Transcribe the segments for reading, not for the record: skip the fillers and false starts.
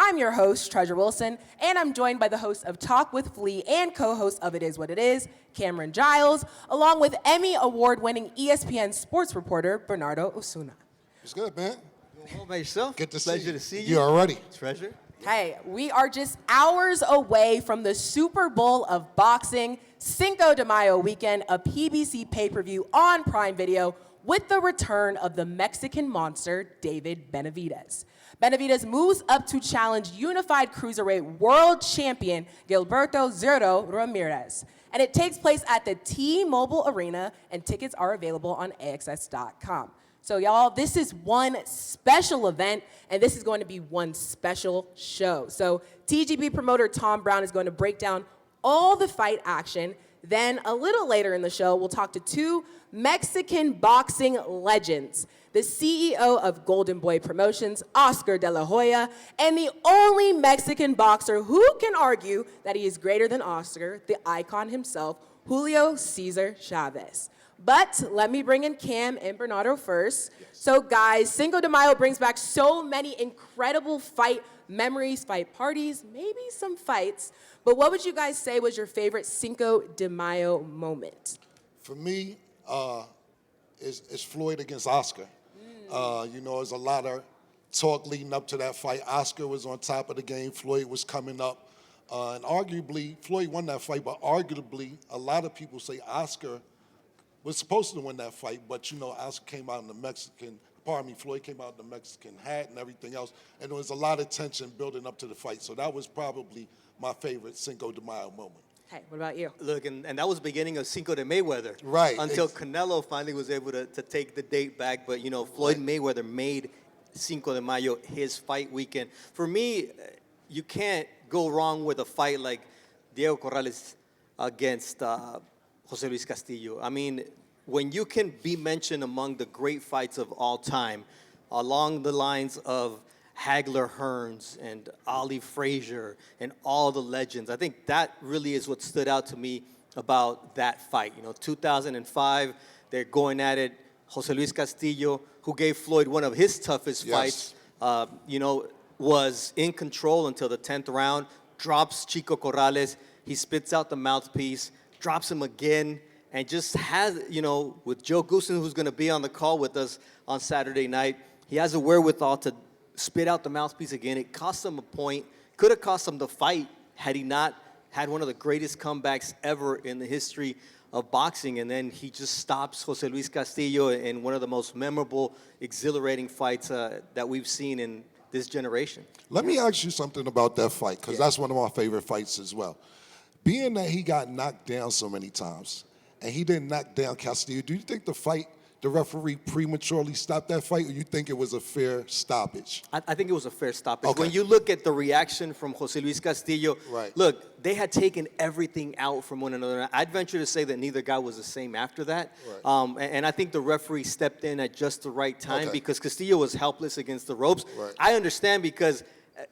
I'm your host, Treasure Wilson, and I'm joined by the host of Talk with Flea and co-host of It Is What It Is, Cameron Giles, along with Emmy Award-winning ESPN sports reporter, Bernardo Osuna. It's good, man. Well, by yourself. Good to see you. Pleasure to see you. You already. Treasure. Hey, we are just hours away from the Super Bowl of boxing, Cinco de Mayo weekend, a PBC pay-per-view on Prime Video with the return of the Mexican monster, David Benavidez. Benavidez moves up to challenge unified cruiserweight world champion Gilberto Zurdo Ramirez. And it takes place at the T-Mobile Arena, and tickets are available on AXS.com. So y'all, this is one special event, and this is going to be one special show. So TGB promoter Tom Brown is going to break down all the fight action. Then a little later in the show, we'll talk to two Mexican boxing legends, the CEO of Golden Boy Promotions, Oscar de la Hoya, and the only Mexican boxer who can argue that he is greater than Oscar, the icon himself, Julio Cesar Chavez. But let me bring in Cam and Bernardo first. Yes. So guys, Cinco de Mayo brings back so many incredible fight memories, fight parties, maybe some fights. But what would you guys say was your favorite Cinco de Mayo moment? For me, it's Floyd against Oscar. You know, there's a lot of talk leading up to that fight. Oscar was on top of the game. Floyd was coming up. And arguably, Floyd won that fight, but arguably, a lot of people say Oscar was supposed to win that fight, but you know, Oscar came out in the Floyd came out in the Mexican hat and everything else, and there was a lot of tension building up to the fight. So that was probably my favorite Cinco de Mayo moment. Hey, what about you? Look, and that was the beginning of Cinco de Mayweather. Right. Until Canelo finally was able to take the date back. But, you know, Floyd Mayweather made Cinco de Mayo his fight weekend. For me, you can't go wrong with a fight like Diego Corrales against Jose Luis Castillo. I mean, when you can be mentioned among the great fights of all time, along the lines of Hagler Hearns and Ali Frazier and all the legends, I think that really is what stood out to me about that fight. You know, 2005, they're going at it. Jose Luis Castillo, who gave Floyd one of his toughest fights, you know, was in control until the 10th round, drops Chico Corrales, he spits out the mouthpiece, drops him again, and just has, you know, with Joe Goosen, who's going to be on the call with us on Saturday night, he has a wherewithal to spit out the mouthpiece again. It cost him a point. Could have cost him the fight had he not had one of the greatest comebacks ever in the history of boxing. And then he just stops Jose Luis Castillo in one of the most memorable, exhilarating fights that we've seen in this generation. Let me ask you something about that fight, because that's one of my favorite fights as well. Being that he got knocked down so many times, and he didn't knock down Castillo, do you think the referee prematurely stopped that fight, or you think it was a fair stoppage? I think it was a fair stoppage. Okay. When you look at the reaction from Jose Luis Castillo, look, they had taken everything out from one another. I'd venture to say that neither guy was the same after that. Right. And I think the referee stepped in at just the right time because Castillo was helpless against the ropes. Right. I understand because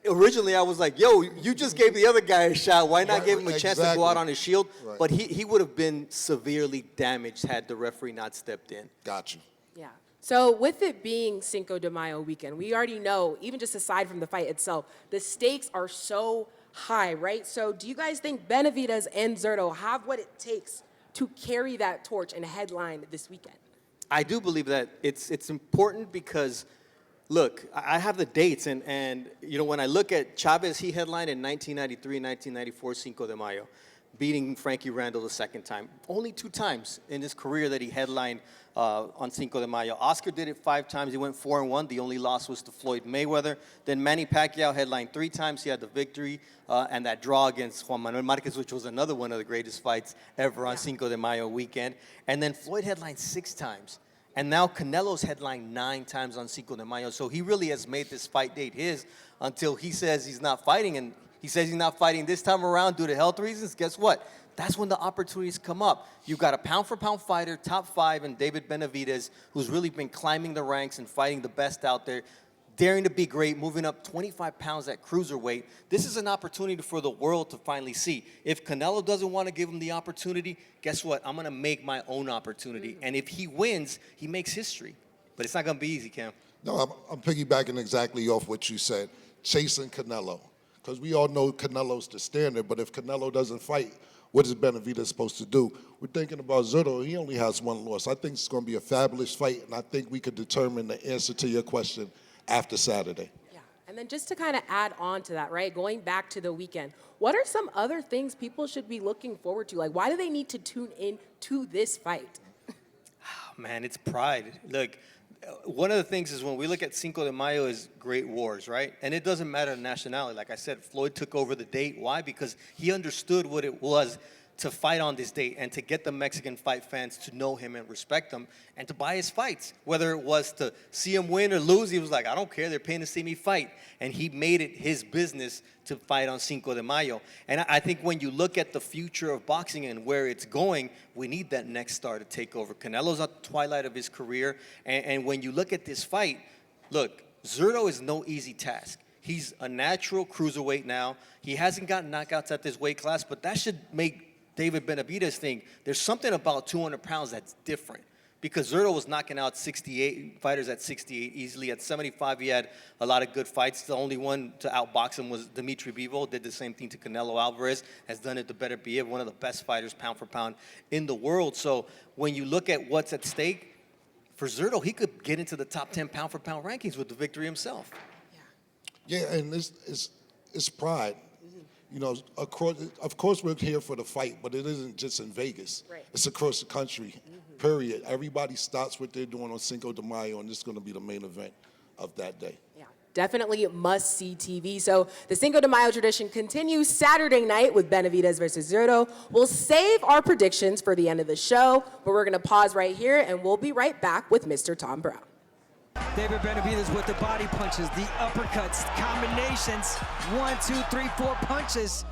originally I was like, yo, you just gave the other guy a shot. Why not give him a chance to go out on his shield? Right. But he would have been severely damaged had the referee not stepped in. Got you. Yeah. So with it being Cinco de Mayo weekend, we already know, even just aside from the fight itself, the stakes are so high, right? So do you guys think Benavidez and Zurdo have what it takes to carry that torch and headline this weekend? I do believe that it's important because, look, I have the dates, and you know, when I look at Chavez, he headlined in 1993 and 1994 Cinco de Mayo, beating Frankie Randall the second time. Only 2 times in his career that he headlined on Cinco de Mayo. Oscar did it 5 times. He went 4-1. The only loss was to Floyd Mayweather. Then Manny Pacquiao headlined 3 times. He had the victory and that draw against Juan Manuel Marquez, which was another one of the greatest fights ever on Cinco de Mayo weekend. And then Floyd headlined 6 times. And now Canelo's headlined 9 times on Cinco de Mayo. So he really has made this fight date his until he says he's not fighting. And he says he's not fighting this time around due to health reasons. Guess what? That's when the opportunities come up. You've got a pound-for-pound fighter, top 5, and David Benavidez, who's really been climbing the ranks and fighting the best out there, daring to be great, moving up 25 pounds at cruiserweight. This is an opportunity for the world to finally see. If Canelo doesn't want to give him the opportunity, guess what? I'm going to make my own opportunity. And if he wins, he makes history. But it's not going to be easy, Cam. No, I'm piggybacking exactly off what you said. chasing Canelo. Because we all know Canelo's the standard, but if Canelo doesn't fight, what is Benavidez supposed to do? We're thinking about Zurdo. He only has one loss. I think it's going to be a fabulous fight, and I think we could determine the answer to your question after Saturday. Yeah, and then just to kind of add on to that, right, going back to the weekend, what are some other things people should be looking forward to? Like, why do they need to tune in to this fight? Oh, man, it's pride. Look, one of the things is when we look at Cinco de Mayo is great wars, right? And it doesn't matter the nationality. Like I said, Floyd took over the date. Why? Because he understood what it was to fight on this date and to get the Mexican fight fans to know him and respect him and to buy his fights. Whether it was to see him win or lose, he was like, I don't care, they're paying to see me fight. And he made it his business to fight on Cinco de Mayo. And I think when you look at the future of boxing and where it's going, we need that next star to take over. Canelo's at the twilight of his career. And when you look at this fight, look, Zurdo is no easy task. He's a natural cruiserweight now. He hasn't gotten knockouts at this weight class, but that should make David Benavidez think there's something about 200 pounds that's different. Because Zurdo was knocking out 68 fighters at 68 easily. At 75, he had a lot of good fights. The only one to outbox him was Dimitri Bivol. Did the same thing to Canelo Alvarez. Has done it to better be it. One of the best fighters, pound for pound, in the world. So when you look at what's at stake, for Zurdo, he could get into the top 10 pound for pound rankings with the victory himself. Yeah, and it's pride. You know, of course we're here for the fight, but it isn't just in Vegas. Right. It's across the country, period. Everybody stops what they're doing on Cinco de Mayo, and this is going to be the main event of that day. Yeah, definitely must-see TV. So the Cinco de Mayo tradition continues Saturday night with Benavidez versus Zurdo. We'll save our predictions for the end of the show, but we're going to pause right here, and we'll be right back with Mr. Tom Brown. David Benavidez with the body punches, the uppercuts, combinations. 1, 2, 3, 4 punches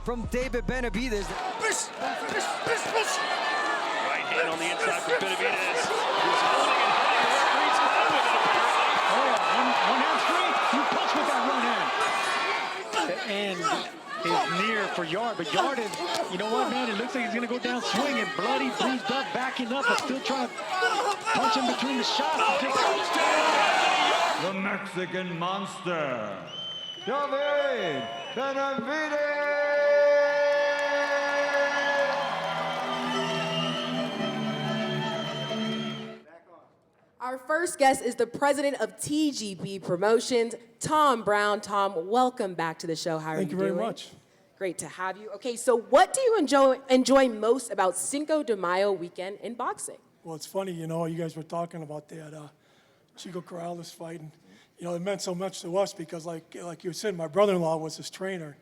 from David Benavidez. Right hand on the inside for Benavidez. Who's holding and hitting. The referee's fine with it, apparently. Oh, yeah. One hand straight. You punch with that one hand. And his near for Yard. But Yard is, you know what, man? It looks like he's going to go down swinging. Bloody, bruised up, backing up, but still trying to punch him between the shots. The Mexican monster, David Benavidez! Our first guest is the president of TGP Promotions, Tom Brown. Tom, welcome back to the show. How are you doing? Thank you very much. Great to have you. Okay, so what do you enjoy most about Cinco de Mayo weekend in boxing? Well, it's funny, you know, you guys were talking about that Chico Corrales fight, and you know, it meant so much to us because, like you said, my brother-in-law was his trainer.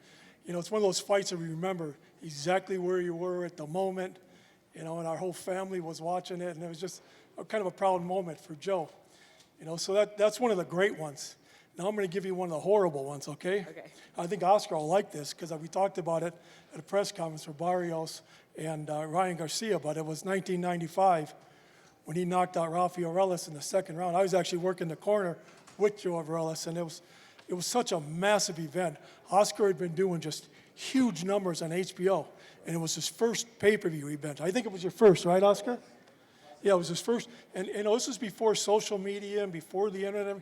You know, it's one of those fights that we remember exactly where you were at the moment, you know, and our whole family was watching it, and it was just kind of a proud moment for Joe. You know, so that's one of the great ones. Now I'm going to give you one of the horrible ones, okay? Okay. I think Oscar will like this because we talked about it at a press conference for Barrios and Ryan Garcia, but it was 1995 when he knocked out Rafael Orellis in the second round. I was actually working the corner with Joe Orellis, and it was such a massive event. Oscar had been doing just huge numbers on HBO, and it was his first pay-per-view event. I think it was your first, right, Oscar? Yeah, it was his first. And you know, this was before social media and before the internet.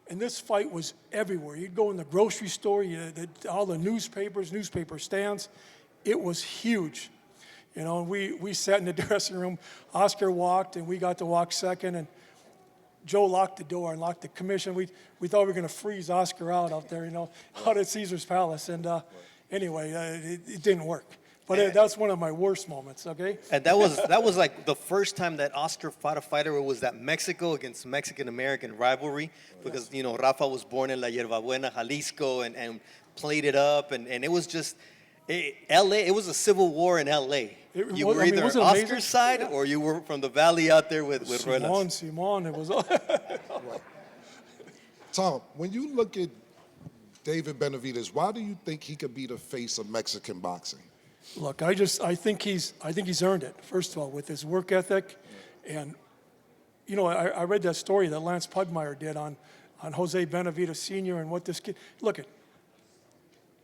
And this fight was everywhere. You'd go in the grocery store, all the newspaper stands. It was huge. You know, we sat in the dressing room. Oscar walked, and we got to walk second. And Joe locked the door and locked the commission. We thought we were going to freeze Oscar out there, you know, out at Caesar's Palace. And anyway, it didn't work. But that's one of my worst moments, okay? And that was like the first time that Oscar fought a fighter where it was that Mexico against Mexican-American rivalry, because, you know, Rafa was born in La Yerbabuena, Jalisco, and played it up, and it was just, L.A., it was a civil war in L.A. You were either on Oscar's side or you were from the valley out there with Ruelas. Simon, it was... Tom, when you look at David Benavidez, why do you think he could be the face of Mexican boxing? Look, I think he's earned it. First of all, with his work ethic, and you know, I read that story that Lance Pugmire did on Jose Benavidez Sr. and what this kid. Look,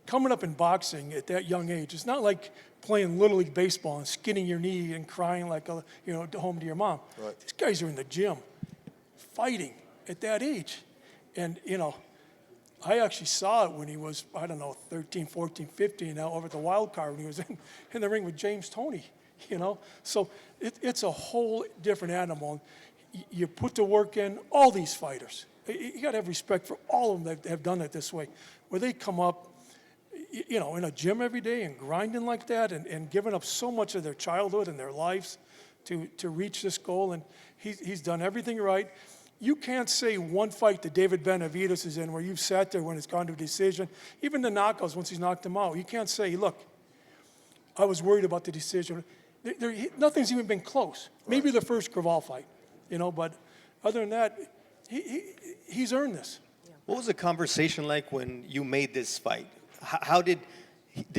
coming up in boxing at that young age, it's not like playing Little League baseball and skinning your knee and crying like home to your mom. Right. These guys are in the gym, fighting at that age, and you know, I actually saw it when he was, I don't know, 13, 14, 15, now over at the wild card when he was in the ring with James Toney, you know? So it's a whole different animal. You put the work in, all these fighters. You got to have respect for all of them that have done it this way, where they come up, you know, in a gym every day and grinding like that and giving up so much of their childhood and their lives to reach this goal. And he's done everything right. You can't say one fight that David Benavidez is in where you've sat there when it's gone to a decision, even the knockouts once he's knocked him out. You can't say, look, I was worried about the decision. Nothing's even been close. Maybe the first Craval fight, you know, but other than that, he's earned this. What was the conversation like when you made this fight? How did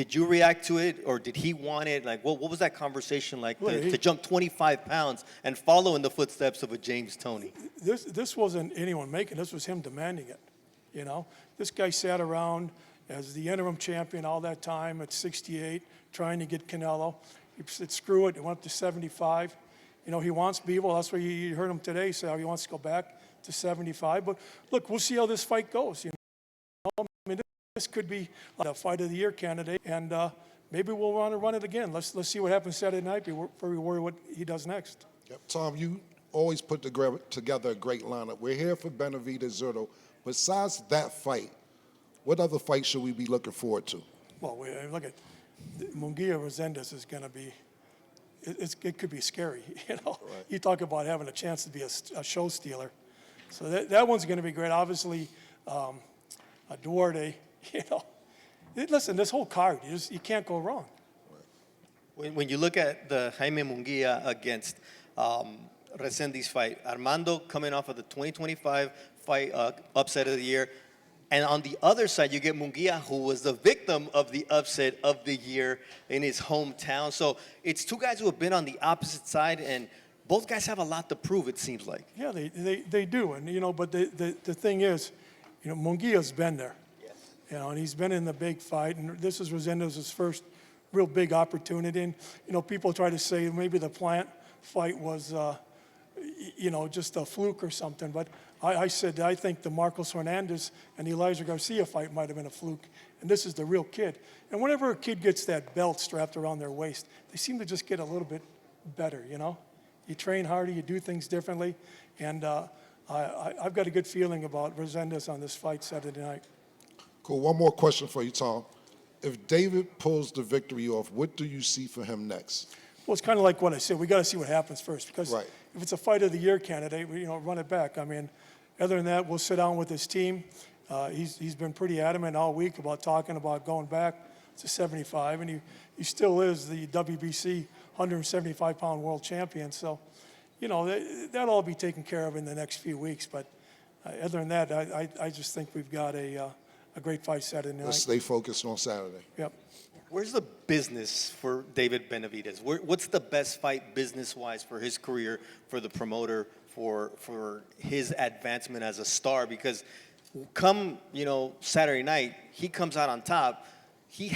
you react to it, or did he want it? Like, what was that conversation like to jump 25 pounds and follow in the footsteps of a James Toney? This wasn't anyone making. This was him demanding it. You know, this guy sat around as the interim champion all that time at 68, trying to get Canelo. He said, "Screw it." It went up to 75. You know, he wants Bivol. That's why you heard him today say how he wants to go back to 75. But look, we'll see how this fight goes. You know, I mean, this could be a fight of the year candidate, and maybe we'll want to run it again. Let's see what happens Saturday night before we worry what he does next. Yep. Tom, you always put together a great lineup. We're here for Benavidez, Zurdo. Besides that fight, what other fight should we be looking forward to? Well, look at Munguia Resendiz is going to be. It could be scary, you know. Right. You talk about having a chance to be a show stealer. So that one's going to be great. Obviously, Duarte, you know. Listen, this whole card, you can't go wrong. When you look at the Jaime Munguia against Resendiz fight, Armando coming off of the 2025 fight upset of the year, and on the other side, you get Munguia, who was the victim of the upset of the year in his hometown. So it's two guys who have been on the opposite side, and both guys have a lot to prove, it seems like. Yeah, they do. And, you know, but the thing is, you know, Munguia's been there. Yes. You know, and he's been in the big fight, and this is Resendiz's first real big opportunity. And, you know, people try to say maybe the Plant fight was, you know, just a fluke or something. But I said I think the Marcos Hernandez and Elijah Garcia fight might have been a fluke. And this is the real kid. And whenever a kid gets that belt strapped around their waist, they seem to just get a little bit better, you know? You train harder, you do things differently. And I've got a good feeling about Resendiz on this fight Saturday night. Cool. One more question for you, Tom. If David pulls the victory off, what do you see for him next? Well, it's kind of like what I said. We got to see what happens first, because right. If it's a fight of the year candidate, you know, run it back. I mean, other than that, we'll sit down with his team. He's been pretty adamant all week about talking about going back to 75, and he still is the WBC 175-pound world champion. So, you know, that'll all be taken care of in the next few weeks. But other than that, I just think we've got a great fight Saturday night. Let's stay focused on Saturday. Yep. Where's the business for David Benavidez? What's the best fight business-wise for his career, for the promoter, for his advancement as a star? Because come, you know, Saturday night, he comes out on top. He's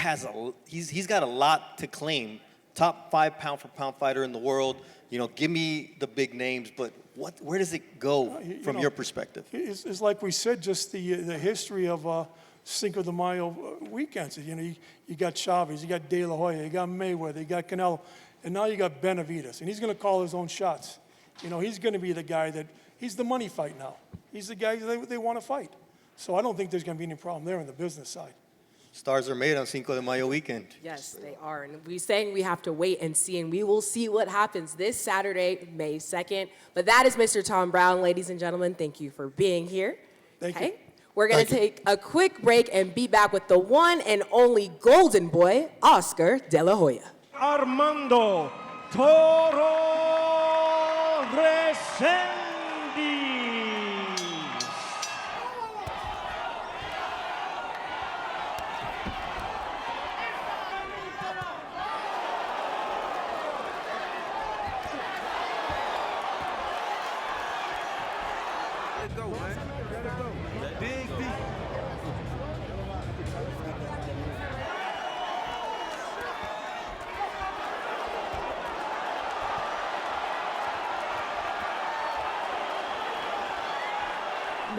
got a lot to claim. Top 5 pound-for-pound fighter in the world. You know, give me the big names, but where does it go from your perspective? It's like we said, just the history of Cinco de Mayo weekends. You know, you got Chavez, you got De La Hoya, you got Mayweather, you got Canelo, and now you got Benavidez, and he's going to call his own shots. You know, he's going to be the guy he's the money fight now. He's the guy they want to fight. So I don't think there's going to be any problem there on the business side. Stars are made on Cinco de Mayo weekend. Yes, they are. And we're saying we have to wait and see, and we will see what happens this Saturday, May 2nd. But that is Mr. Tom Brown, ladies and gentlemen. Thank you for being here. Thank you. We're going to take a quick break and be back with the one and only golden boy, Oscar De La Hoya. Armando Toro Resendiz.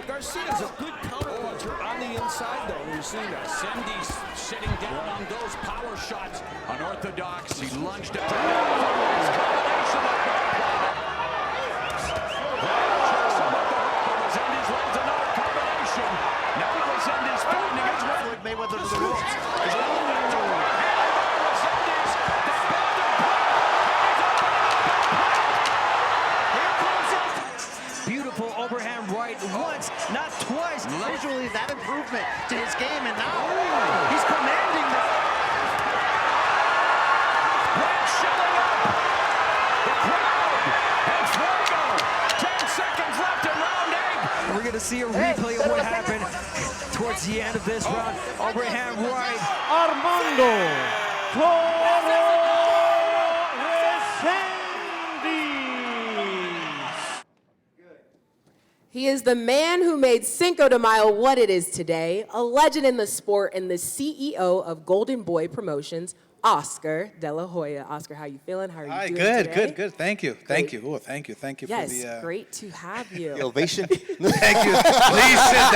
But Garcia's a good counterpuncher on the inside, though. We've seen Resendiz sitting down on those power shots. Unorthodox, he lunged at the combination of Resendiz lands another combination. Now Resendiz finding his way. Mayweather to the ropes. Beautiful overhand right once, not twice. Visually, that improvement to his game, and now he's commanding the... Showing up. The crowd. And Fuego. 10 seconds left in round 8. We're going to see a replay of what happened towards the end of this round. Overhand right. Armando Resendiz. He is the man who made Cinco de Mayo what it is today, a legend in the sport and the CEO of Golden Boy Promotions, Oscar De La Hoya. Oscar, how you feeling? How are you doing today? Good. Thank you. Thank you. Oh, thank you. Thank you Yes, for the... great to have you. The ovation. Thank you. Please sit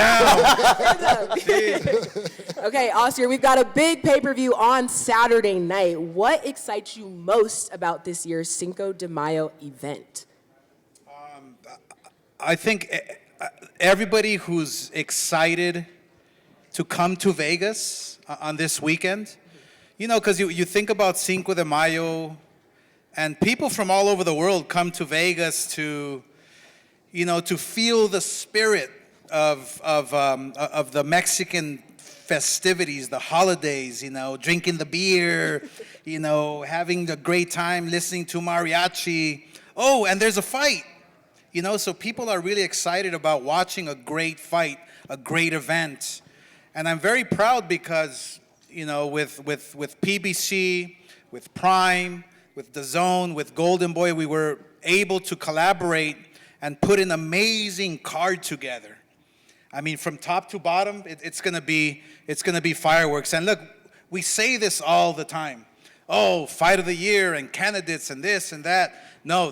down. Okay, Oscar, we've got a big pay-per-view on Saturday night. What excites you most about this year's Cinco de Mayo event? I think everybody who's excited to come to Vegas on this weekend, you know, because you think about Cinco de Mayo, and people from all over the world come to Vegas to, you know, to feel the spirit of the Mexican festivities, the holidays, you know, drinking the beer, you know, having a great time listening to mariachi. Oh, and there's a fight. You know, so people are really excited about watching a great fight, a great event. And I'm very proud because, you know, with PBC, with Prime, with DAZN, with Golden Boy, we were able to collaborate and put an amazing card together. I mean, from top to bottom, it's gonna be fireworks. And look, we say this all the time. Oh, fight of the year and candidates and this and that. No,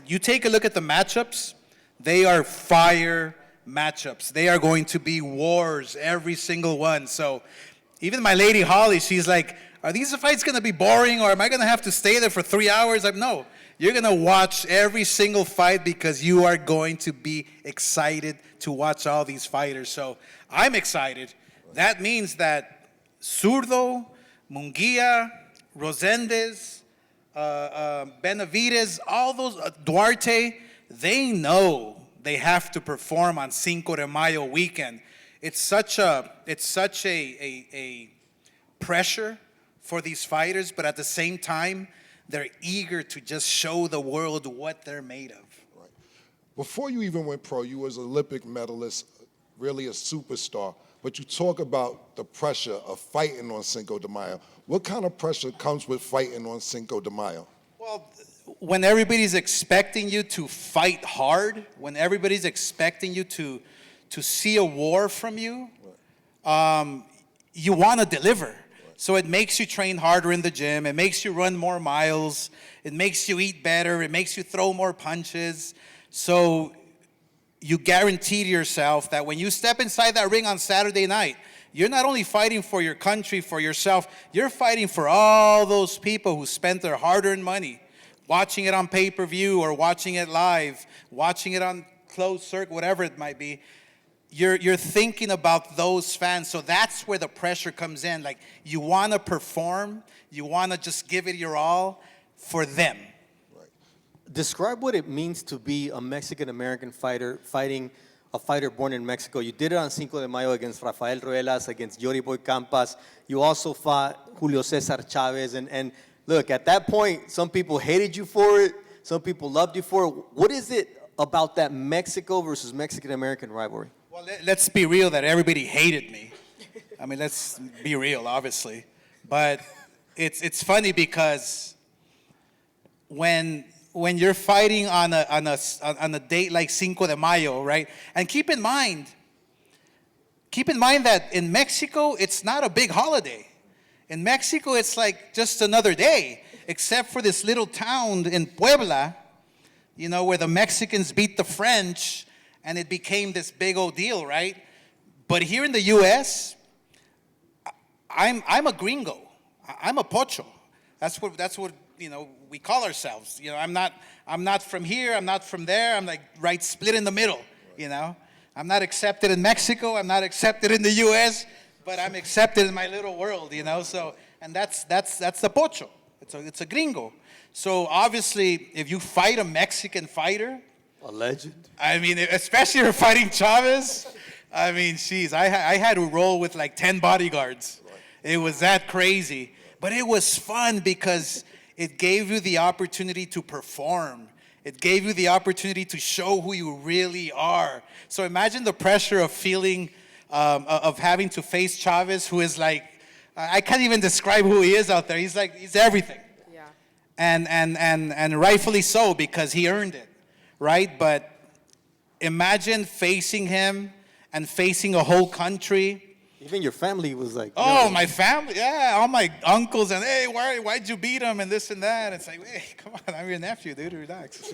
you take a look at the matchups, they are fire matchups. They are going to be wars, every single one. So even my lady Holly, she's like, are these fights gonna be boring, or am I gonna have to stay there for 3 hours? No, you're gonna watch every single fight because you are going to be excited to watch all these fighters. So I'm excited. That means that Zurdo, Munguia, Resendiz, Benavidez, all those, Duarte, they know they have to perform on Cinco de Mayo weekend. It's such a pressure for these fighters, but at the same time, they're eager to just show the world what they're made of. Right. Before you even went pro, you was an Olympic medalist, really a superstar. But you talk about the pressure of fighting on Cinco de Mayo. What kind of pressure comes with fighting on Cinco de Mayo? Well, when everybody's expecting you to fight hard, when everybody's expecting you to see a war from you, you want to deliver. So it makes you train harder in the gym. It makes you run more miles. It makes you eat better. It makes you throw more punches. So you guarantee to yourself that when you step inside that ring on Saturday night, you're not only fighting for your country, for yourself, you're fighting for all those people who spent their hard-earned money watching it on pay-per-view or watching it live, watching it on closed circuit, whatever it might be. You're thinking about those fans. So that's where the pressure comes in. Like, you want to perform, you want to just give it your all for them. Describe what it means to be a Mexican-American fighter fighting a fighter born in Mexico. You did it on Cinco de Mayo against Rafael Ruelas, against Yori Boy Campas. You also fought Julio Cesar Chavez. And look, at that point, some people hated you for it. Some people loved you for it. What is it about that Mexico versus Mexican-American rivalry? Well, let's be real that everybody hated me. I mean, let's be real, obviously. But it's funny because when you're fighting on a date like Cinco de Mayo, right? And keep in mind that in Mexico, it's not a big holiday. In Mexico, it's like just another day, except for this little town in Puebla, you know, where the Mexicans beat the French, and it became this big old deal, right? But here in the U.S., I'm a gringo. I'm a pocho. That's what we call ourselves. I'm not from here. I'm not from there. I'm like right split in the middle. I'm not accepted in Mexico. I'm not accepted in the U.S. But I'm accepted in my little world. So, and that's the pocho. It's a gringo. So obviously, if you fight a Mexican fighter, a legend. I mean, especially if you're fighting Chavez. I mean, geez, I had to roll with like 10 bodyguards. Right. It was that crazy. But it was fun because it gave you the opportunity to perform. It gave you the opportunity to show who you really are. So imagine the pressure of feeling, of having to face Chavez, who is like, I can't even describe who he is out there. He's everything. Yeah. And rightfully so, because he earned it, right? But imagine facing him and facing a whole country. Even your family was like, oh, my family, yeah, all my uncles, and hey, why'd you beat him, and this and that. It's like, hey, come on, I'm your nephew, dude, relax.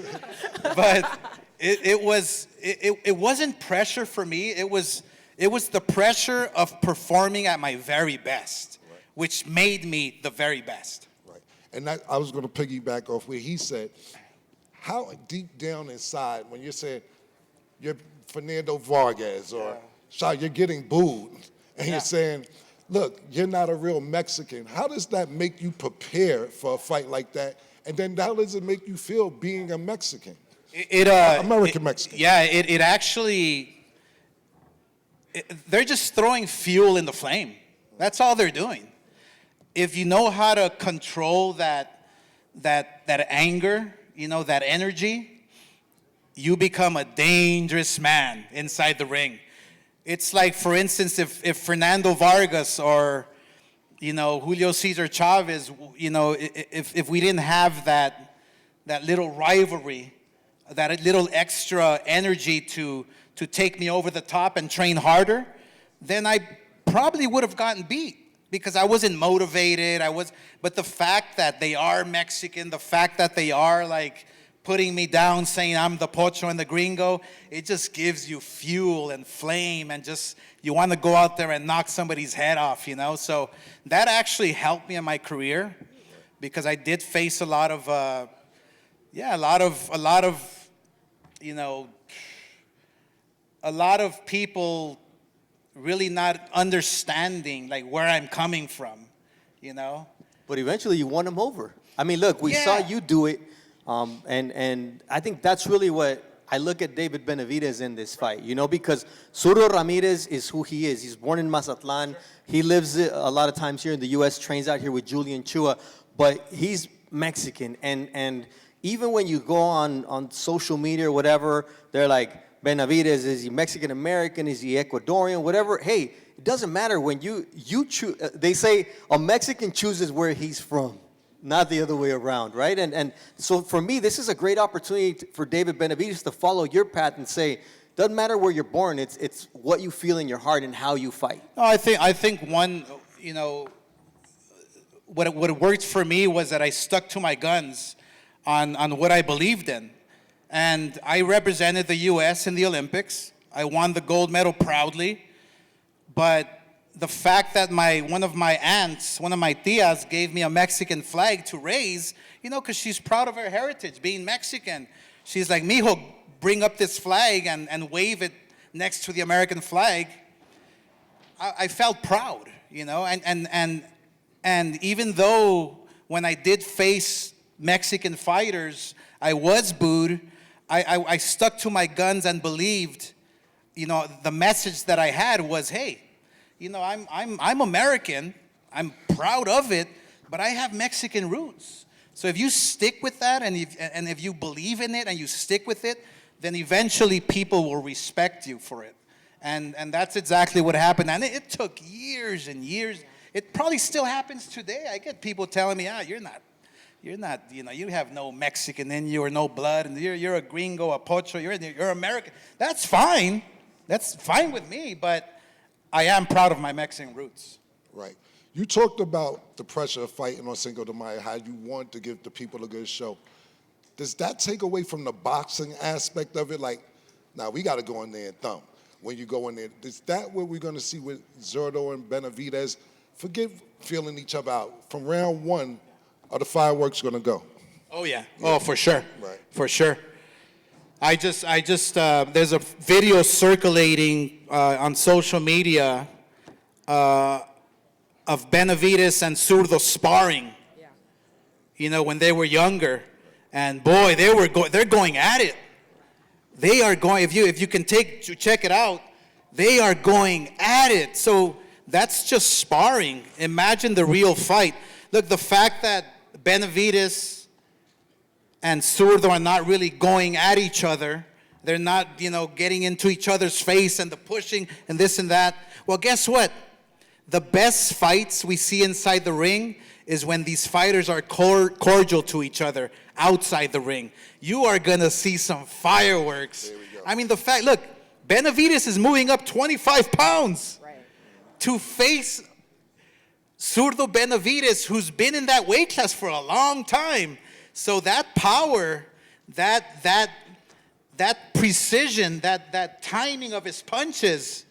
But it wasn't pressure for me. It was the pressure of performing at my very best, right, which made me the very best. Right, and I was going to piggyback off where he said, how deep down inside, when you're saying you're Fernando Vargas or you're getting booed, and you're saying, look, you're not a real Mexican. How does that make you prepare for a fight like that? And then how does it make you feel being a Mexican? American Mexican. Yeah, it actually, they're just throwing fuel in the flame. That's all they're doing. If you know how to control that anger, that energy, you become a dangerous man inside the ring. It's like, for instance, if Fernando Vargas or, Julio Cesar Chavez, if we didn't have that little rivalry, that little extra energy to take me over the top and train harder, then I probably would have gotten beat because I wasn't motivated. But the fact that they are Mexican, the fact that they are like putting me down, saying I'm the pocho and the gringo, it just gives you fuel and flame, and just you want to go out there and knock somebody's head off, So that actually helped me in my career because I did face a lot of people really not understanding like where I'm coming from, But eventually you won them over. I mean, look, we saw you do it. And I think that's really what I look at David Benavidez in this fight, because Zurdo Ramirez is who he is. He's born in Mazatlan. He lives a lot of times here in the U.S., trains out here with Julian Chua, but he's Mexican. And even when you go on social media or whatever, they're like, Benavidez, is he Mexican-American? Is he Ecuadorian? Whatever. Hey, it doesn't matter when you choose. They say a Mexican chooses where he's from, not the other way around, right? And so for me, this is a great opportunity for David Benavidez to follow your path and say, doesn't matter where you're born, it's what you feel in your heart and how you fight. No, I think one, what worked for me was that I stuck to my guns on what I believed in. And I represented the U.S. in the Olympics. I won the gold medal proudly. But the fact that one of my aunts, one of my tias, gave me a Mexican flag to raise, because she's proud of her heritage, being Mexican. She's like, mijo, bring up this flag and wave it next to the American flag. I felt proud, and even though when I did face Mexican fighters, I was booed, I stuck to my guns and believed, the message that I had was, hey, I'm American, I'm proud of it, but I have Mexican roots. So if you stick with that and if you believe in it and you stick with it, then eventually people will respect you for it. And that's exactly what happened. And it took years and years. It probably still happens today. I get people telling me, you're not, you have no Mexican in you or no blood, and you're a gringo, a pocho, you're American. That's fine. That's fine with me, but I am proud of my Mexican roots. Right. You talked about the pressure of fighting on Cinco de Mayo, how you want to give the people a good show. Does that take away from the boxing aspect of it? Like, Now, we got to go in there and thump. When you go in there, is that what we're going to see with Zurdo and Benavidez? Forget feeling each other out. From round one, are the fireworks going to go? Oh, yeah. Oh, for sure. Right. For sure. I just, there's a video circulating on social media of Benavidez and Zurdo sparring. Yeah. You know, when they were younger, and boy, they're going at it. They are going. If you can check it out, they are going at it. So that's just sparring. Imagine the real fight. Look, the fact that Benavidez and Zurdo are not really going at each other. They're not, getting into each other's face and the pushing and this and that. Well, guess what? The best fights we see inside the ring is when these fighters are cordial to each other outside the ring. You are going to see some fireworks. I mean, look, Benavidez is moving up 25 pounds to face Zurdo Benavidez, who's been in that weight class for a long time. So that power, that precision, that timing of his punches,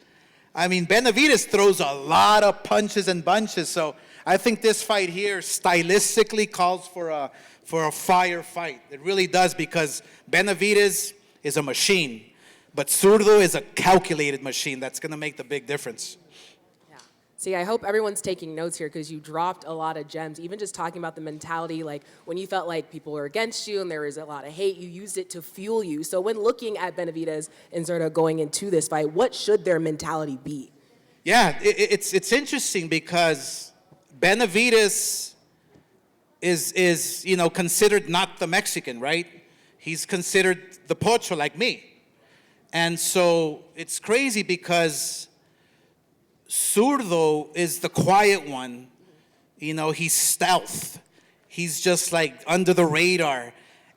I mean, Benavidez throws a lot of punches and bunches. So I think this fight here stylistically calls for a fire fight. It really does, because Benavidez is a machine, but Zurdo is a calculated machine. That's going to make the big difference. See, I hope everyone's taking notes here, because you dropped a lot of gems. Even just talking about the mentality, like when you felt like people were against you and there was a lot of hate, you used it to fuel you. So when looking at Benavidez and Zurdo going into this fight, what should their mentality be? Yeah, it's interesting, because Benavidez is considered not the Mexican, right? He's considered the pocho like me. And so it's crazy, because Zurdo is the quiet one. He's stealth. He's just like under the radar.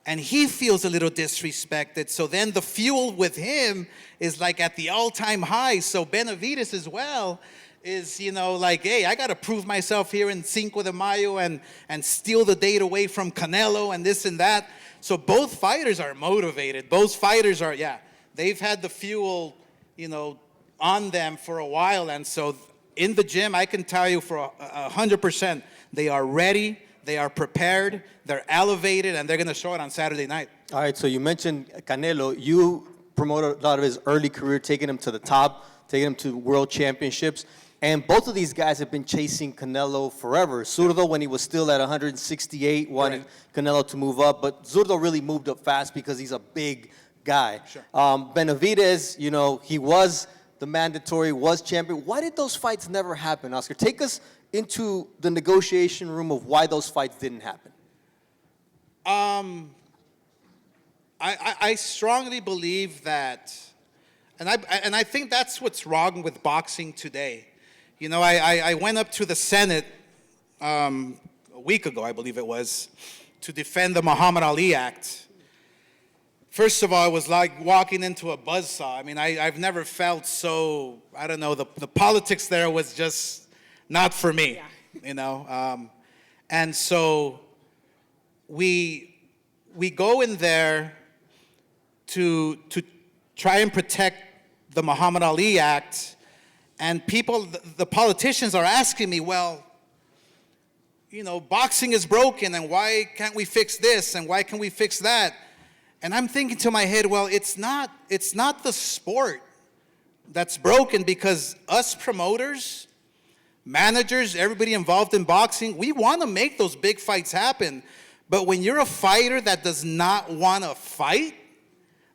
And he feels a little disrespected. So then the fuel with him is like at the all-time high. So Benavidez as well is, like, hey, I got to prove myself here in Cinco de Mayo and steal the date away from Canelo and this and that. So both fighters are motivated. Both fighters are, they've had the fuel, on them for a while. And so in the gym, I can tell you for 100%, they are ready, they are prepared, they're elevated, and they're going to show it on Saturday night. All right, so you mentioned Canelo. You promoted a lot of his early career, taking him to the top, taking him to world championships. And both of these guys have been chasing Canelo forever. Zurdo, when he was still at 168, wanted Canelo to move up. But Zurdo really moved up fast because he's a big guy. Sure. Benavidez, he was the mandatory, was champion. Why did those fights never happen, Oscar? Take us into the negotiation room of why those fights didn't happen. I strongly believe that, and I think that's what's wrong with boxing today. I went up to the Senate a week ago, I believe it was, to defend the Muhammad Ali Act. First of all, it was like walking into a buzzsaw. I mean, I've never felt so, I don't know, the politics there was just not for me, and so we go in there to try and protect the Muhammad Ali Act, and the politicians are asking me, well, boxing is broken, and why can't we fix this, and why can we fix that? And I'm thinking to my head, well, it's not the sport that's broken, because us promoters, managers, everybody involved in boxing, we want to make those big fights happen. But when you're a fighter that does not want to fight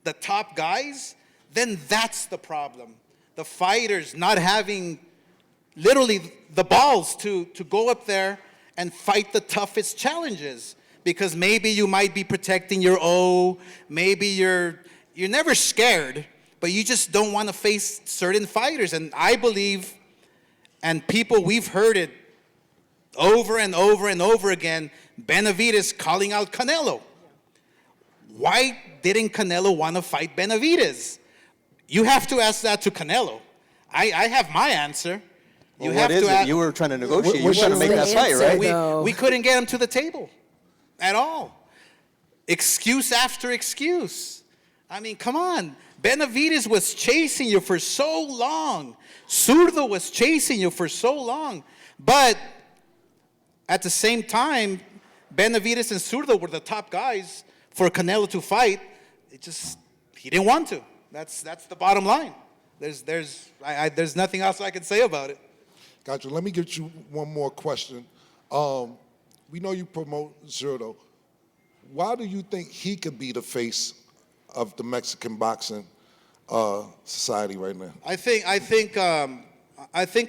the top guys, then that's the problem. The fighters not having literally the balls to go up there and fight the toughest challenges. Because maybe you might be protecting your O, maybe you're never scared, but you just don't want to face certain fighters. And I believe, and we've heard it over and over and over again, Benavidez calling out Canelo. Why didn't Canelo want to fight Benavidez? You have to ask that to Canelo. I have my answer. Well, what is it? You were trying to negotiate. You were trying to make that fight, right? We couldn't get him to the table at all. Excuse after excuse. I mean, come on. Benavidez was chasing you for so long. Zurdo was chasing you for so long. But at the same time, Benavidez and Zurdo were the top guys for Canelo to fight. He didn't want to. That's the bottom line. There's nothing else I can say about it. Gotcha. Let me get you one more question. We know you promote Zurdo. Why do you think he could be the face of the Mexican boxing society right now? I think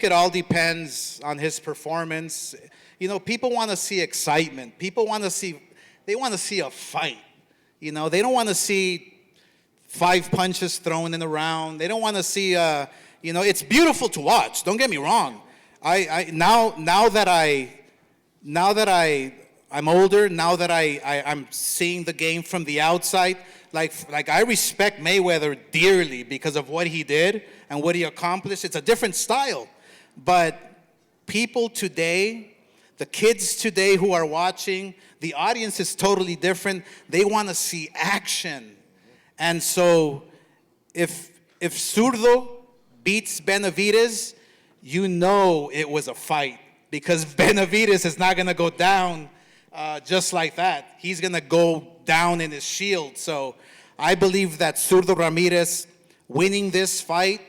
it all depends on his performance. You know, people want to see excitement. People want to see a fight. You know, they don't want to see 5 punches thrown in the round. They don't want to see it's beautiful to watch. Don't get me wrong. Now that I'm older, now that I'm seeing the game from the outside, like I respect Mayweather dearly because of what he did and what he accomplished. It's a different style. But people today, the kids today who are watching, the audience is totally different. They want to see action. And so if Zurdo beats Benavidez, you know it was a fight, because Benavidez is not going to go down just like that. He's going to go down in his shield. So I believe that Zurdo Ramirez winning this fight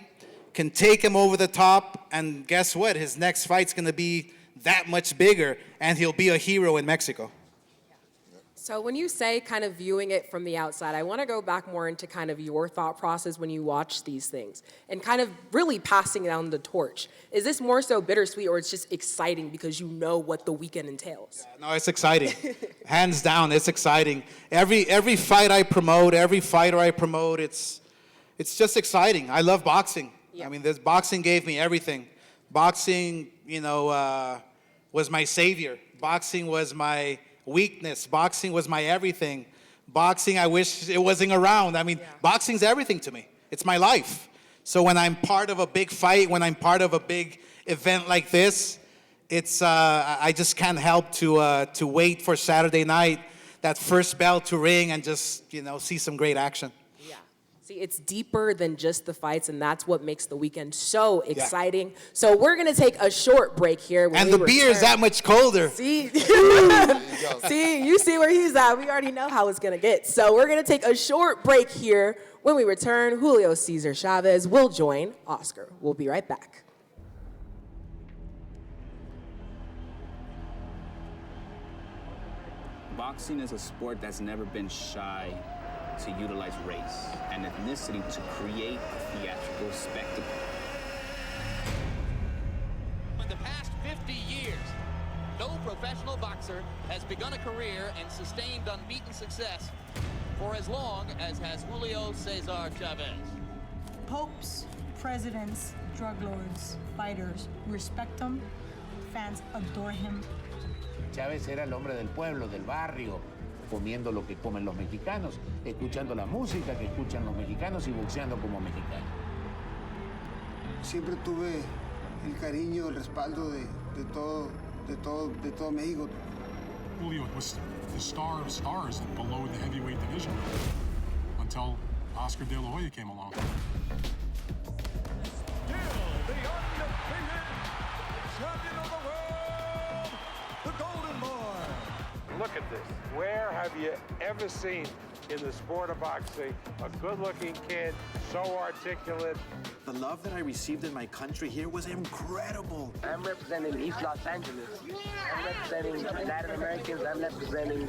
can take him over the top, and guess what? His next fight's going to be that much bigger, and he'll be a hero in Mexico. So when you say kind of viewing it from the outside, I want to go back more into kind of your thought process when you watch these things and kind of really passing down the torch. Is this more so bittersweet, or it's just exciting because you know what the weekend entails? Yeah, no, it's exciting. Hands down, it's exciting. Every fight I promote, every fighter I promote, it's just exciting. I love boxing. Yeah. I mean, this boxing gave me everything. Boxing, was my savior. Boxing was my weakness. Boxing was my everything. Boxing, I wish it wasn't around. I mean, boxing's everything to me. It's my life. So when I'm part of a big fight, when I'm part of a big event like this, it's I just can't help to wait for Saturday night, that first bell to ring, and just see some great action. Yeah. See, it's deeper than just the fights, and that's what makes the weekend so exciting. Yeah. So we're going to take a short break here. And the beer is that much colder. See? See, you see where he's at. We already know how it's going to get. So we're going to take a short break here. When we return, Julio Cesar Chavez will join Oscar. We'll be right back. Boxing is a sport that's never been shy to utilize race and ethnicity to create a theatrical spectacle. In the past 50 years, no professional boxer has begun a career and sustained unbeaten success for as long as has Julio Cesar Chavez. Popes, presidents, drug lords, fighters respect him. Fans adore him. Chavez era el hombre del pueblo, del barrio, comiendo lo que comen los mexicanos, escuchando la música que escuchan los mexicanos y boxeando como mexicano. Siempre tuve el cariño, el respaldo de todo México. Julio was the star of stars below the heavyweight division until Oscar De La Hoya came along. Still the undefeated champion of the world, the Golden Boy. Look at this. Where have you ever seen in the sport of boxing a good-looking kid, so articulate? The love that I received in my country here was incredible. I'm representing East Los Angeles. I'm representing Latin Americans. I'm representing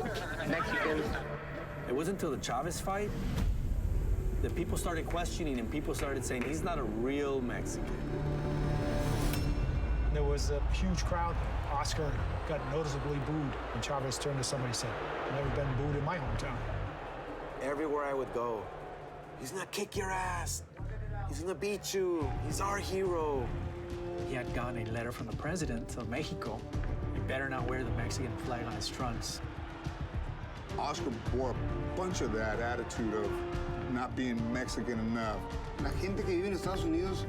Mexicans. It wasn't until the Chavez fight that people started questioning and people started saying he's not a real Mexican. There was a huge crowd. Oscar got noticeably booed, and Chavez turned to somebody and said, "I've never been booed in my hometown." Everywhere I would go, he's gonna kick your ass. He's gonna beat you. He's our hero. He had gotten a letter from the president of Mexico. He better not wear the Mexican flag on his trunks. Oscar bore a bunch of that attitude of not being Mexican enough. La gente que vive en Estados Unidos,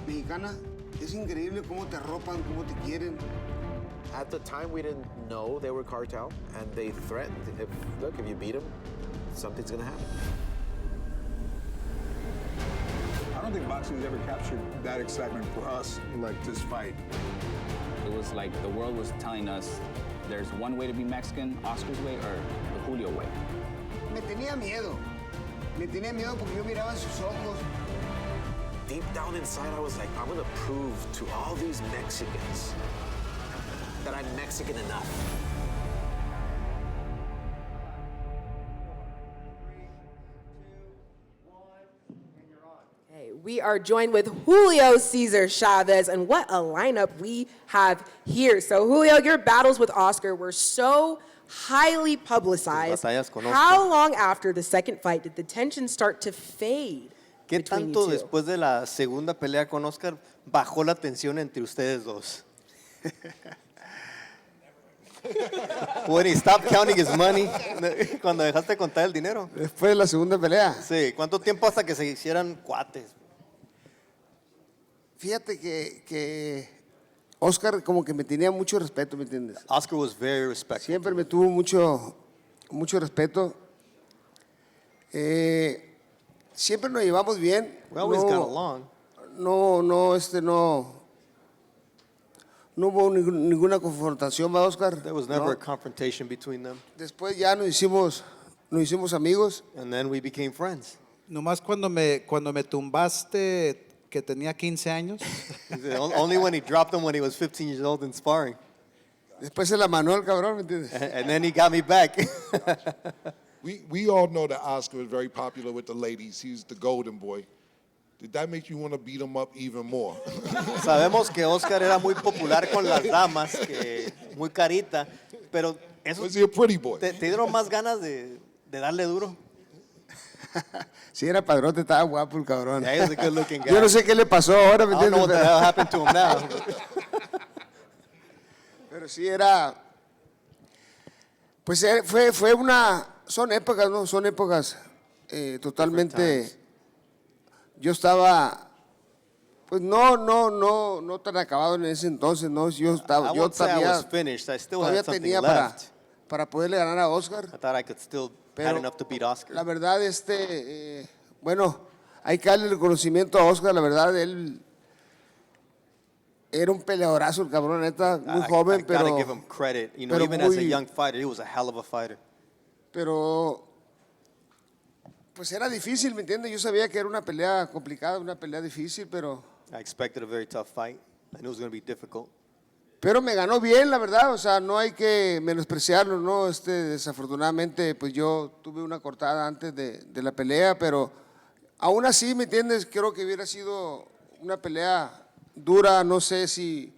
mexicana, es increíble cómo te arropan, cómo te quieren. At the time, we didn't know they were cartel, and they threatened, if you beat them, something's gonna happen. don't think boxing's ever captured that excitement for us like this fight. It was like the world was telling us there's one way to be Mexican, Oscar's way or the Julio way. Me tenía miedo. Me tenía miedo porque yo miraba sus ojos. Deep down inside, I was like, I'm gonna prove to all these Mexicans that I'm Mexican enough. We are joined with Julio Cesar Chavez, and what a lineup we have here. So, Julio, your battles with Oscar were so highly publicized. How long after the second fight did the tension start to fade? ¿Qué tanto después de la segunda pelea con Oscar bajó la tensión entre ustedes dos? When he stopped counting his money, cuando dejaste contar el dinero. Después de la segunda pelea. Sí, ¿cuánto tiempo hasta que se hicieran cuates? Fíjate que Oscar como que me tenía mucho respeto, ¿me entiendes? Oscar was very respectful. Siempre me tuvo mucho respeto. Siempre nos llevamos bien. We always got along. No hubo ninguna confrontación, ¿va, Oscar? There was never a confrontation between them. Después ya nos hicimos amigos. And then we became friends. Nomás cuando me tumbaste que tenía 15 años. Only when he dropped him when he was 15 years old in sparring. Después se la manó el cabrón, ¿me entiendes? And then he got me back. We all know that Oscar is very popular with the ladies. He's the golden boy. Did that make you want to beat him up even more? Sabemos que Oscar era muy popular con las damas, que muy carita, pero eso. Was he a pretty boy? ¿Te dieron más ganas de darle duro? Sí, era padrote, estaba guapo el cabrón. Yeah, he was a good looking guy. Yo no sé qué le pasó ahora, ¿me I don't know entiendes? what the hell happened to him now. Pero sí era, pues son épocas, ¿no? Son épocas totalmente. Yo estaba, pues no tan acabado en ese entonces, ¿no? Yo todavía tenía para poderle ganar a Oscar. I thought I could still had enough to beat Oscar. La verdad, bueno, hay que darle el reconocimiento a Oscar, la verdad, él era un peleadorazo, el cabrón, neta, muy joven, pero. I gotta give him credit. You know, even as a young fighter, he was a hell of a fighter. Pero, pues era difícil, ¿me entiendes? Yo sabía que era una pelea complicada, una pelea difícil, pero. I expected a very tough fight. I knew it was going to be difficult. Pero me ganó bien, la verdad, o sea, no hay que menospreciarlo, ¿no? Desafortunadamente, pues yo tuve una cortada antes de la pelea, pero aún así, ¿me entiendes? Creo que hubiera sido una pelea dura, no sé si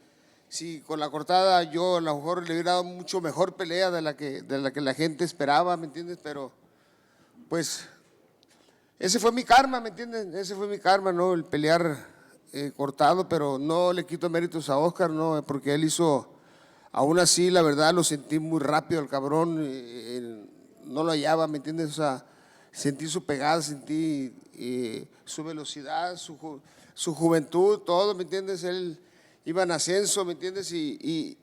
con la cortada yo a lo mejor le hubiera dado mucho mejor pelea de la que la gente esperaba, ¿me entiendes? Pero, pues, ese fue mi karma, ¿me entiendes? Ese fue mi karma, ¿no? El pelear cortado, pero no le quito méritos a Oscar, ¿no? Porque él hizo, aún así, la verdad, lo sentí muy rápido el cabrón, no lo hallaba, ¿me entiendes? O sea, sentí su pegada, sentí su velocidad, su juventud, todo, ¿me entiendes? Él iba en ascenso, ¿me entiendes? Y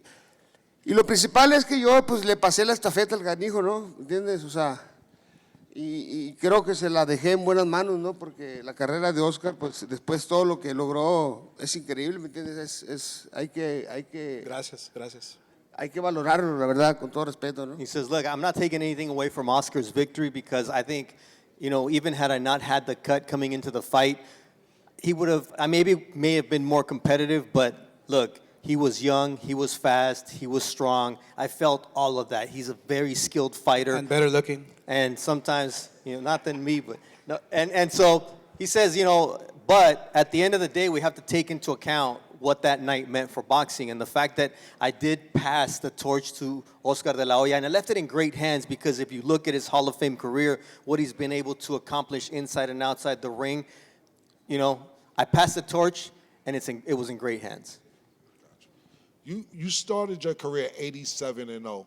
lo principal es que yo, pues, le pasé la estafeta al canijo, ¿no? ¿Me entiendes? O sea, y creo que se la dejé en buenas manos, ¿no? Porque la carrera de Oscar, pues después todo lo que logró es increíble, ¿me entiendes? Hay que Gracias. Hay que valorarlo, la verdad, con todo respeto, ¿no? He says, look, I'm not taking anything away from Oscar's victory because I think, you know, even had I not had the cut coming into the fight, he would have, I may have been more competitive, but look, he was young, he was fast, he was strong. I felt all of that. He's a very skilled fighter. And better looking. And sometimes, you know, not than me, but no. And so he says, you know, but at the end of the day, we have to take into account what that night meant for boxing and the fact that I did pass the torch to Oscar de la Hoya, and I left it in great hands because if you look at his Hall of Fame career, what he's been able to accomplish inside and outside the ring, you know, I passed the torch, and it was in great hands. You started your career 87-0.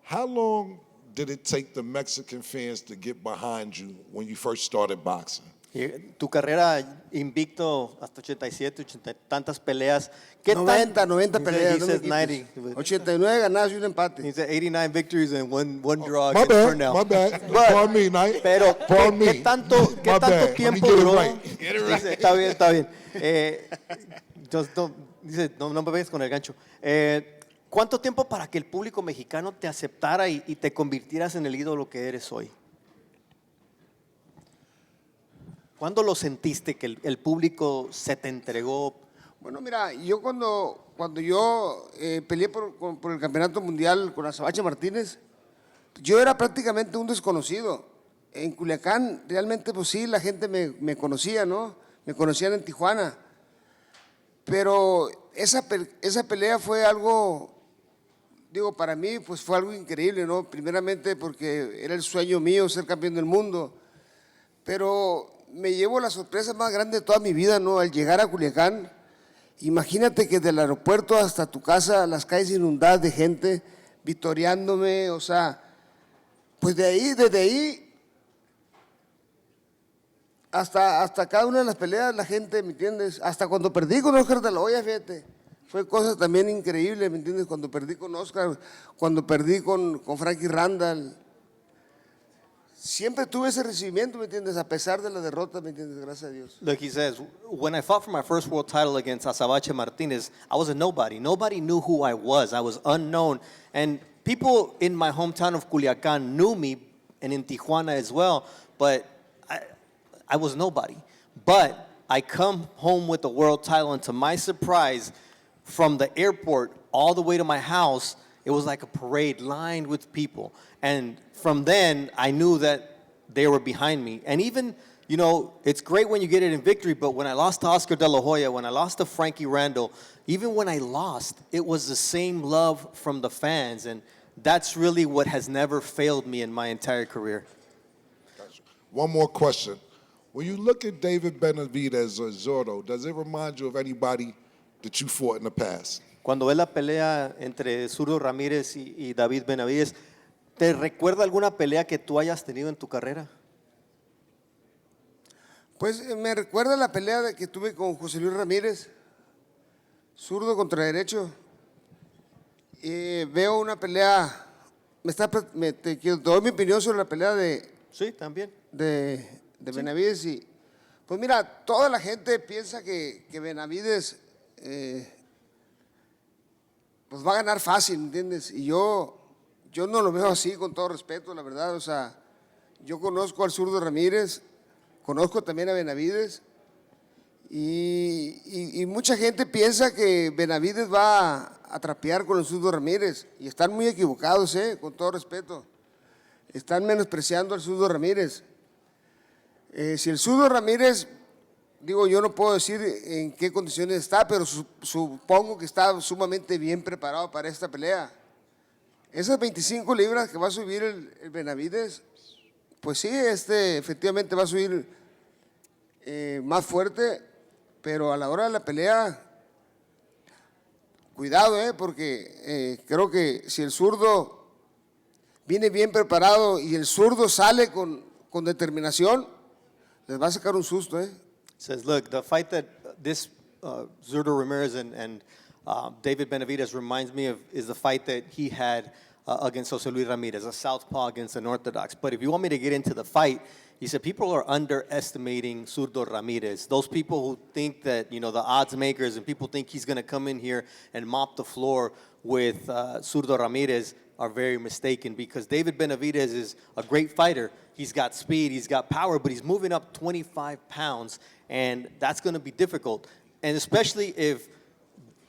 How long did it take the Mexican fans to get behind you when you first started boxing? Tu carrera invicto hasta 87, 80 tantas peleas. ¿Qué 90 peleas. He No says me quites. 90. 89 ganadas y un empate. He said 89 victories and one draw My against bad, Cornell. my bad. But- Pardon me, Knight. Pero, Pardon me. ¿qué tanto My bad. Let me tiempo get it duró? right. Dice, está bien, está bien. Dice, no me vengas con el gancho. ¿Cuánto tiempo para que el público mexicano te aceptara y te convirtieras en el ídolo que eres hoy? ¿Cuándo lo sentiste que el público se te entregó? Bueno, mira, yo cuando yo peleé por el campeonato mundial con Azabache Martínez, yo era prácticamente un desconocido. En Culiacán, realmente, pues sí, la gente me conocía, ¿no? Me conocían en Tijuana. Pero esa pelea fue algo, digo, para mí, pues fue algo increíble, ¿no? Primeramente porque era el sueño mío ser campeón del mundo. Pero me llevo la sorpresa más grande de toda mi vida, ¿no? Al llegar a Culiacán, imagínate que del aeropuerto hasta tu casa, las calles inundadas de gente, vitoreándome, o sea, pues desde ahí hasta cada una de las peleas, la gente, ¿me entiendes? Hasta cuando perdí con Oscar de la Hoya, fíjate, fue cosa también increíble, ¿me entiendes? Cuando perdí con Oscar, cuando perdí con Frankie Randall. Siempre tuve ese recibimiento, ¿me entiendes? A pesar de la derrota, ¿me entiendes? Gracias a Dios. Look, he says, when I fought for my first world title against Azabache Martinez, I was a nobody. Nobody knew who I was. I was unknown. And people in my hometown of Culiacan knew me, and in Tijuana as well, but I was nobody. But I come home with the world title, and to my surprise, from the airport all the way to my house, it was like a parade lined with people. And from then, I knew that they were behind me. And even, you know, it's great when you get it in victory, but when I lost to Oscar De La Hoya, when I lost to Frankie Randall, even when I lost, it was the same love from the fans. And that's really what has never failed me in my entire career. One more question. When you look at David Benavidez or Zurdo, does it remind you of anybody that you fought in the past? Cuando ves la pelea entre Zurdo Ramirez y David Benavidez, ¿te recuerda alguna pelea que tú hayas tenido en tu carrera? Pues me recuerda la pelea que tuve con José Luis Ramírez, zurdo contra derecho. Veo una pelea, te doy mi opinión sobre la pelea Sí, también. de Benavidez. Y, pues mira, toda la gente piensa que Benavidez pues va a ganar fácil, ¿entiendes? Y yo no lo veo así, con todo respeto, la verdad. O sea, yo conozco al zurdo Ramírez, conozco también a Benavidez, y mucha gente piensa que Benavidez va a trapear con el zurdo Ramírez, y están muy equivocados, con todo respeto. Están menospreciando al zurdo Ramírez. Si el zurdo Ramírez, digo, yo no puedo decir en qué condiciones está, pero supongo que está sumamente bien preparado para esta pelea. Esas 25 libras que va a subir el Benavidez, pues sí, efectivamente va a subir más fuerte, pero a la hora de la pelea, cuidado, porque creo que si el zurdo viene bien preparado y el zurdo sale con determinación, les va a sacar un susto, Says, look, the fight that this Zurdo Ramirez and David Benavidez reminds me of is the fight that he had against Jose Luis Ramirez, a southpaw against an orthodox. But if you want me to get into the fight, he said people are underestimating Zurdo Ramirez. Those people who think that, you know, the odds makers and people think he's going to come in here and mop the floor with Zurdo Ramirez are very mistaken, because David Benavidez is a great fighter. He's got speed, he's got power, but he's moving up 25 pounds, and that's going to be difficult. And especially if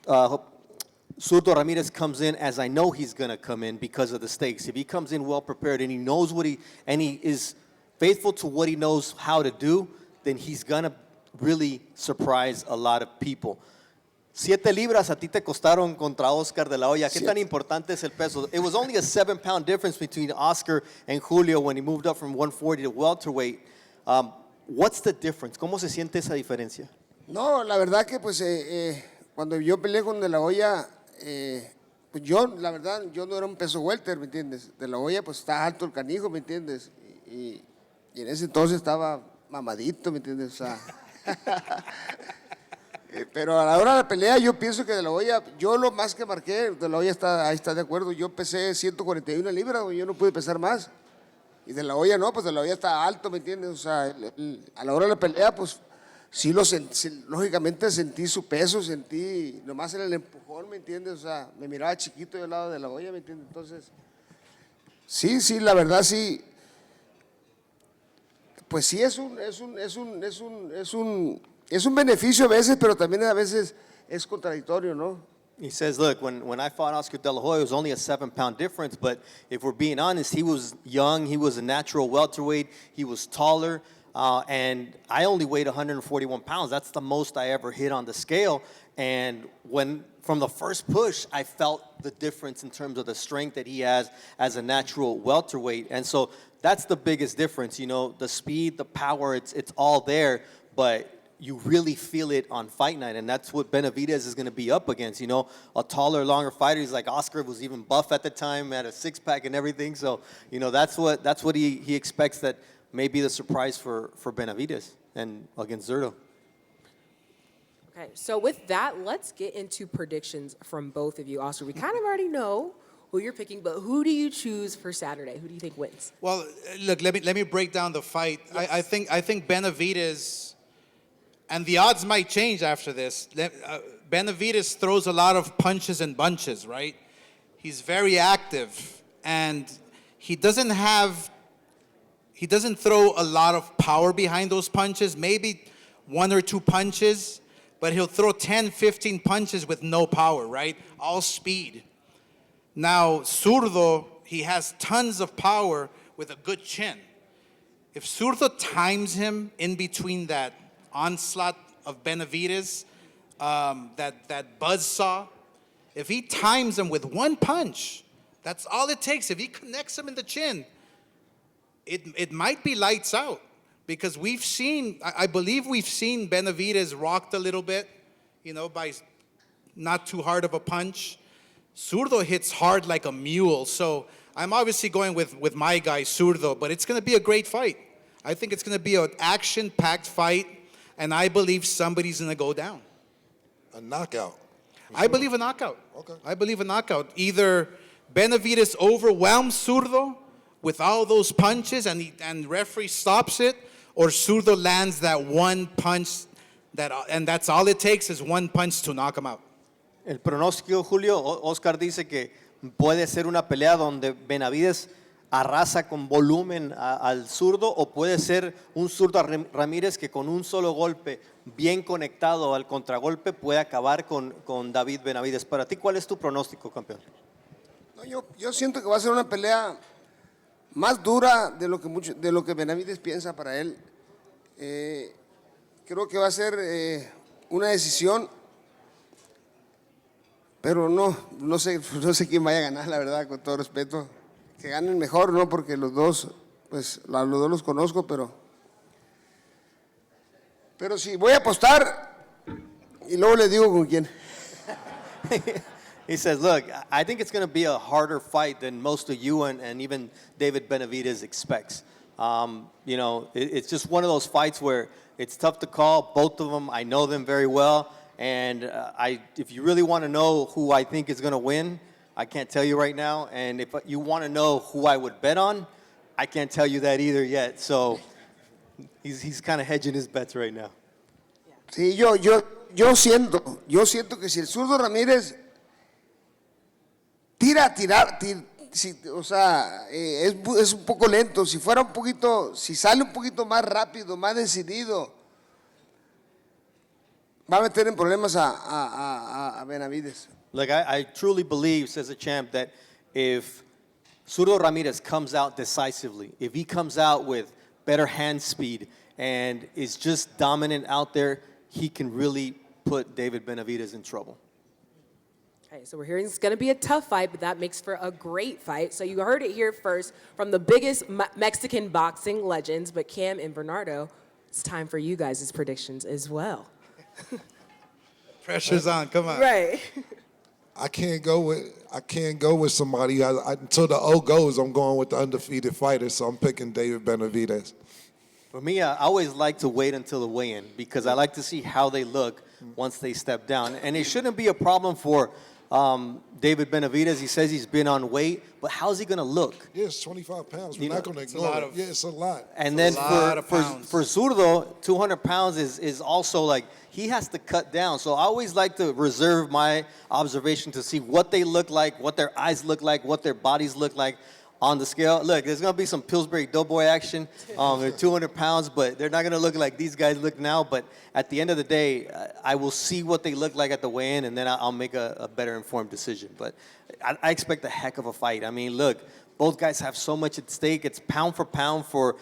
Zurdo Ramirez comes in, as I know he's going to come in because of the stakes. If he comes in well prepared and he knows and he is faithful to what he knows how to do, then he's going to really surprise a lot of people. 7 libras a ti te costaron contra Oscar de la Hoya. ¿Qué tan importante es el peso? It was only a 7-pound difference between Oscar and Julio when he moved up from 140 to welterweight. What's the difference? ¿Cómo se siente esa diferencia? No, la verdad que pues cuando yo peleé con De La Hoya, pues la verdad, yo no era un peso welter, ¿me entiendes? De La Hoya pues está alto el canijo, ¿me entiendes? Y en ese entonces estaba mamadito, ¿me entiendes? O sea, pero a la hora de la pelea yo pienso que De La Hoya, yo lo más que marqué, De La Hoya ahí está de acuerdo, yo pesé 141 libras, yo no pude pesar más. Y De La Hoya no, pues De La Hoya está alto, ¿me entiendes? O sea, a la hora de la pelea, pues sí, lógicamente sentí su peso, sentí nomás en el empujón, ¿me entiendes? O sea, me miraba chiquito yo al lado de La Hoya, ¿me entiendes? Entonces, sí, la verdad sí, pues sí es un beneficio a veces, pero también a veces es contradictorio, ¿no? He says, look, when I fought Oscar De La Hoya, it was only a 7-pound difference, but if we're being honest, he was young, he was a natural welterweight, he was taller, and I only weighed 141 pounds. That's the most I ever hit on the scale, and from the first push, I felt the difference in terms of the strength that he has as a natural welterweight, and so that's the biggest difference, you know, the speed, the power, it's all there, but you really feel it on fight night, and that's what Benavidez is going to be up against, you know, a taller, longer fighter. He's like Oscar, was even buff at the time, had a six-pack and everything, so, you know, that's what he expects that may be the surprise for Benavidez and against Zurdo. Okay, so with that, let's get into predictions from both of you. Oscar, we kind of already know who you're picking, but who do you choose for Saturday? Who do you think wins? Well, look, let me break down the fight. Yes. I think Benavidez, and the odds might change after this. Benavidez throws a lot of punches and bunches, right? He's very active, and he doesn't throw a lot of power behind those punches, maybe 1 or 2 punches, but he'll throw 10, 15 punches with no power, right? All speed. Now, Zurdo, he has tons of power with a good chin. If Zurdo times him in between that onslaught of Benavidez, that buzzsaw, if he times him with 1 punch, that's all it takes. If he connects him in the chin, it might be lights out. Because I believe we've seen Benavidez rocked a little bit, you know, by not too hard of a punch. Zurdo hits hard like a mule, so I'm obviously going with my guy, Zurdo, but it's going to be a great fight. I think it's going to be an action-packed fight, and I believe somebody's going to go down. A knockout. I believe a knockout. Okay. I believe a knockout. Either Benavidez overwhelms Zurdo with all those punches and referee stops it, or Zurdo lands that 1 punch, and that's all it takes is 1 punch to knock him out. El pronóstico, Julio, Oscar dice que puede ser una pelea donde Benavidez arrasa con volumen al Zurdo, o puede ser un Zurdo Ramirez que con un solo golpe bien conectado al contragolpe puede acabar con David Benavidez. Para ti, ¿cuál es tu pronóstico, campeón? No, yo siento que va a ser una pelea más dura de lo que Benavidez piensa para él. Creo que va a ser una decisión, pero no sé quién vaya a ganar, la verdad, con todo respeto. Que ganen mejor, ¿no? Porque los dos los conozco, pero sí, voy a apostar y luego les digo con quién. He says, look, I think it's going to be a harder fight than most of you and even David Benavidez expects. You know, it's just one of those fights where it's tough to call. Both of them, I know them very well. And if you really want to know who I think is going to win, I can't tell you right now. And if you want to know who I would bet on, I can't tell you that either yet. So he's kind of hedging his bets right now. Sí, yo siento que si el Zurdo Ramírez o sea, es un poco lento. Si sale un poquito más rápido, más decidido, va a meter en problemas a Benavidez. Like, I truly believe, says the champ, that if Zurdo Ramirez comes out decisively, if he comes out with better hand speed and is just dominant out there, he can really put David Benavidez in trouble. Okay, so we're hearing it's going to be a tough fight, but that makes for a great fight. So you heard it here first from the biggest Mexican boxing legends, but Cam and Bernardo, it's time for you guys' predictions as well. Pressure's on, come on. Right. I can't go with somebody. Until the O goes, I'm going with the undefeated fighter, so I'm picking David Benavidez. For me, I always like to wait until the weigh-in because I like to see how they look once they step down. And it shouldn't be a problem for David Benavidez. He says he's been on weight, but how's he going to look? Yeah, it's 25 pounds. We're not going to ignore it. Yeah, it's a lot. And then for Zurdo, 200 pounds is also like, he has to cut down. So I always like to reserve my observation to see what they look like, what their eyes look like, what their bodies look like on the scale. Look, there's going to be some Pillsbury Doughboy action. They're 200 pounds, but they're not going to look like these guys look now. But at the end of the day, I will see what they look like at the weigh-in, and then I'll make a better informed decision. But I expect a heck of a fight. I mean, look, both guys have so much at stake. It's pound for pound for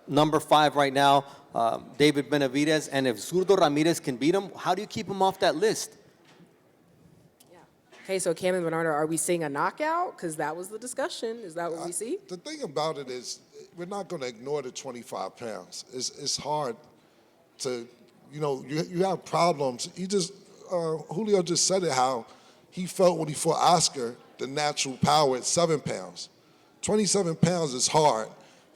number 5 right now, David Benavidez. And if Zurdo Ramirez can beat him, how do you keep him off that list? Okay, so Cam and Bernardo, are we seeing a knockout? Because that was the discussion. Is that what we see? The thing about it is we're not going to ignore the 25 pounds. It's hard to, you have problems. Julio just said it, how he felt when he fought Oscar, the natural power at 7 pounds. 27 pounds is hard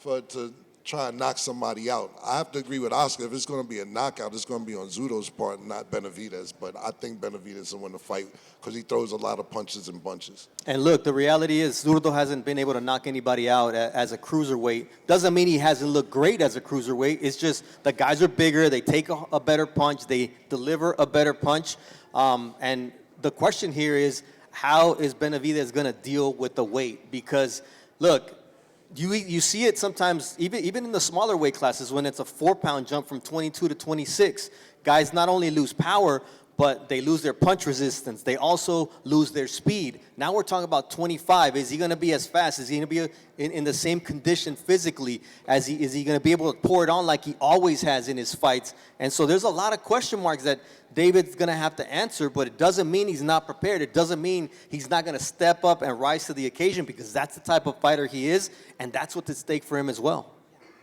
to try and knock somebody out. I have to agree with Oscar. If it's going to be a knockout, it's going to be on Zurdo's part, not Benavidez. But I think Benavidez will win the fight because he throws a lot of punches and bunches. And look, the reality is Zurdo hasn't been able to knock anybody out as a cruiserweight. Doesn't mean he hasn't looked great as a cruiserweight. It's just the guys are bigger. They take a better punch. They deliver a better punch. And the question here is, how is Benavidez going to deal with the weight? Because, look, you see it sometimes, even in the smaller weight classes, when it's a 4-pound jump from 22 to 26. Guys not only lose power, but they lose their punch resistance. They also lose their speed. Now we're talking about 25. Is he going to be as fast? Is he going to be in the same condition physically? Is he going to be able to pour it on like he always has in his fights? And so there's a lot of question marks that David's going to have to answer, but it doesn't mean he's not prepared. It doesn't mean he's not going to step up and rise to the occasion, because that's the type of fighter he is, and that's what's at stake for him as well.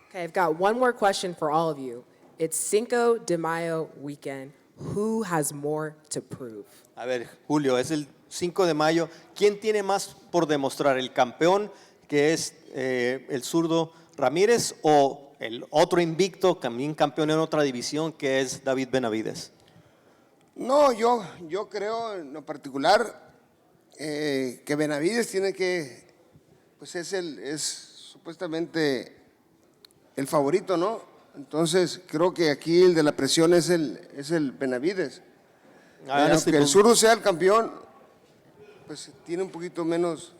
Okay, I've got one more question for all of you. It's Cinco de Mayo weekend. Who has more to prove? A ver, Julio, es el 5 de mayo. ¿Quién tiene más por demostrar? ¿El campeón, que es el zurdo Ramírez, o el otro invicto, también campeón en otra división, que es David Benavidez? No, yo creo en lo particular que Benavidez tiene que, pues es supuestamente el favorito, ¿no? Entonces creo que aquí el de la presión es el Benavidez. Aunque el zurdo sea el campeón, pues tiene un poquito menos,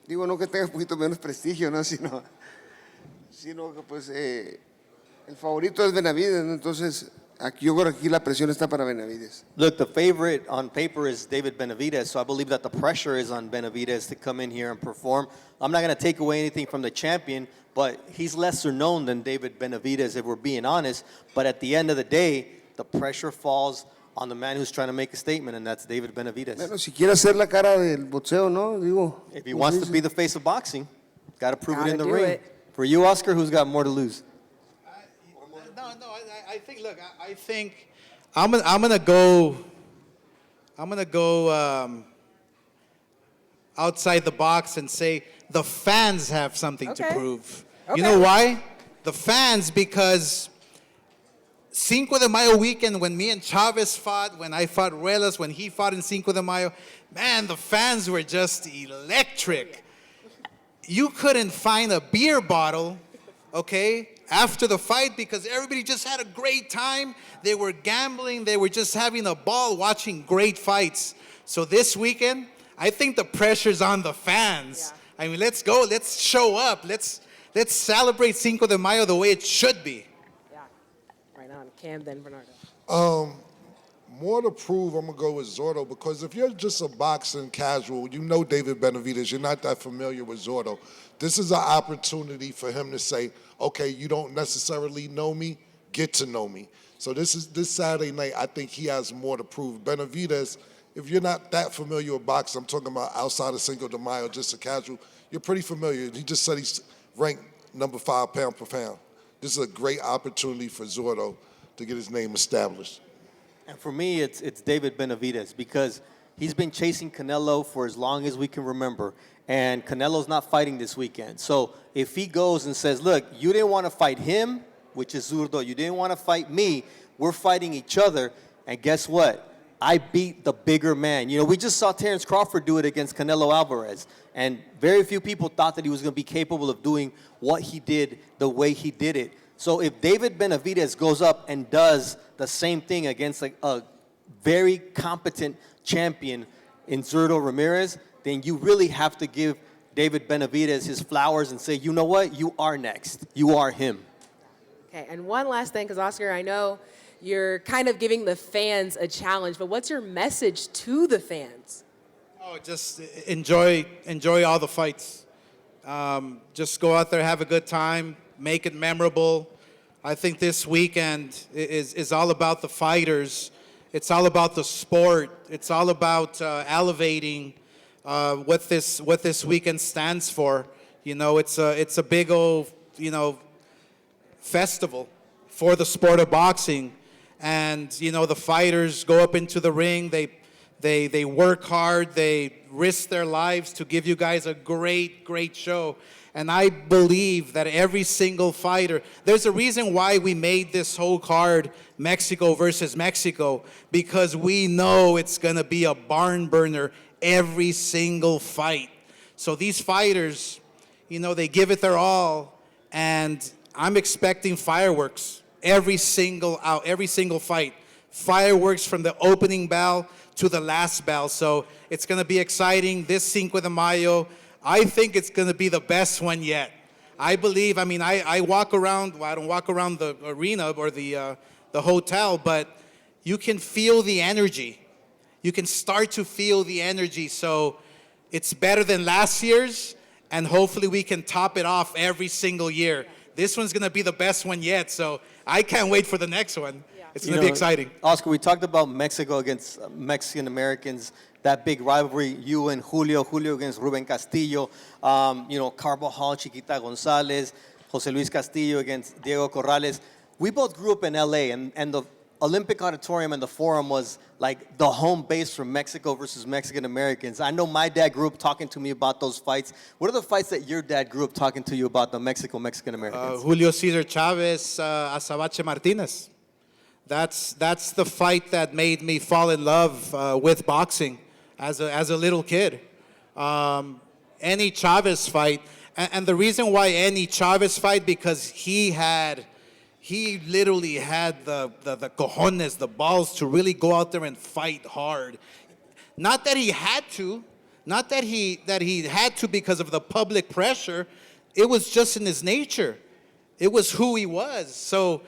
digo, no que tenga un poquito menos prestigio, ¿no? Sino que pues el favorito es Benavidez, ¿no? Entonces yo creo que aquí la presión está para Benavidez. Look, the favorite on paper is David Benavidez, so I believe that the pressure is on Benavidez to come in here and perform. I'm not going to take away anything from the champion, but he's lesser known than David Benavidez, if we're being honest. But at the end of the day, the pressure falls on the man who's trying to make a statement, and that's David Benavidez. Bueno, si quiere hacer la cara del boxeo, ¿no? Digo, if he wants to be the face of boxing, got to prove it in the ring. It. For you, Oscar, who's got more to lose? I think. Look, I think I'm gonna go outside the box and say the fans have something to prove. Okay. You know why? The fans, because Cinco de Mayo weekend, when me and Chavez fought, when I fought Ruelas, when he fought in Cinco de Mayo, man, the fans were just electric. You couldn't find a beer bottle, okay, after the fight, because everybody just had a great time. They were gambling. They were just having a ball watching great fights. So this weekend, I think the pressure's on the fans. Yeah. I mean, let's go. Let's show up. Let's celebrate Cinco de Mayo the way it should be. Yeah, right on. Cam, then Bernardo. More to prove, I'm going to go with Zurdo, because if you're just a boxing casual, you know David Benavidez, you're not that familiar with Zurdo. This is an opportunity for him to say, okay, you don't necessarily know me, get to know me. So this Saturday night, I think he has more to prove. Benavidez, if you're not that familiar with boxing, I'm talking about outside of Cinco de Mayo, just a casual, you're pretty familiar. He just said he's ranked number 5 pound per pound. This is a great opportunity for Zurdo to get his name established. And for me, it's David Benavidez, because he's been chasing Canelo for as long as we can remember. And Canelo's not fighting this weekend. So if he goes and says, look, you didn't want to fight him, which is Zurdo, you didn't want to fight me, we're fighting each other, and guess what? I beat the bigger man. You know, we just saw Terrence Crawford do it against Canelo Alvarez, and very few people thought that he was going to be capable of doing what he did the way he did it. So if David Benavidez goes up and does the same thing against like a very competent champion in Zurdo Ramirez, then you really have to give David Benavidez his flowers and say, you know what, you are next. You are him. Okay, and one last thing, because Oscar, I know you're kind of giving the fans a challenge, but what's your message to the fans? Oh, just enjoy all the fights. Just go out there, have a good time, make it memorable. I think this weekend is all about the fighters. It's all about the sport. It's all about elevating what this weekend stands for. You know, it's a big old, you know, festival for the sport of boxing. And, you know, the fighters go up into the ring, they work hard, they risk their lives to give you guys a great show. And I believe that every single fighter, there's a reason why we made this whole card Mexico versus Mexico, because we know it's gonna be a barn burner every single fight. So these fighters, you know, they give it their all, and I'm expecting fireworks every single fight. Fireworks from the opening bell to the last bell. So it's going to be exciting this Cinco de Mayo. I think it's going to be the best one yet. I believe, I mean, I walk around, well, I don't walk around the arena or the hotel, but you can feel the energy. You can start to feel the energy. So it's better than last year's, and hopefully we can top it off every single year. This one's going to be the best one yet, so I can't wait for the next one. It's going to be exciting. Oscar, we talked about Mexico against Mexican Americans, that big rivalry, you and Julio against Ruben Castillo, you know, Carvajal, Chiquita Gonzalez, Jose Luis Castillo against Diego Corrales. We both grew up in LA, and the Olympic Auditorium and the Forum was like the home base for Mexico versus Mexican Americans. I know my dad grew up talking to me about those fights. What are the fights that your dad grew up talking to you about, the Mexican Americans? Julio Cesar Chavez, Azabache Martinez. That's the fight that made me fall in love with boxing as a little kid. Any Chavez fight, and the reason why any Chavez fight, because he literally had the cojones, the balls to really go out there and fight hard. Not that he had to, not that he had to because of the public pressure. It was just in his nature. It was who he was. So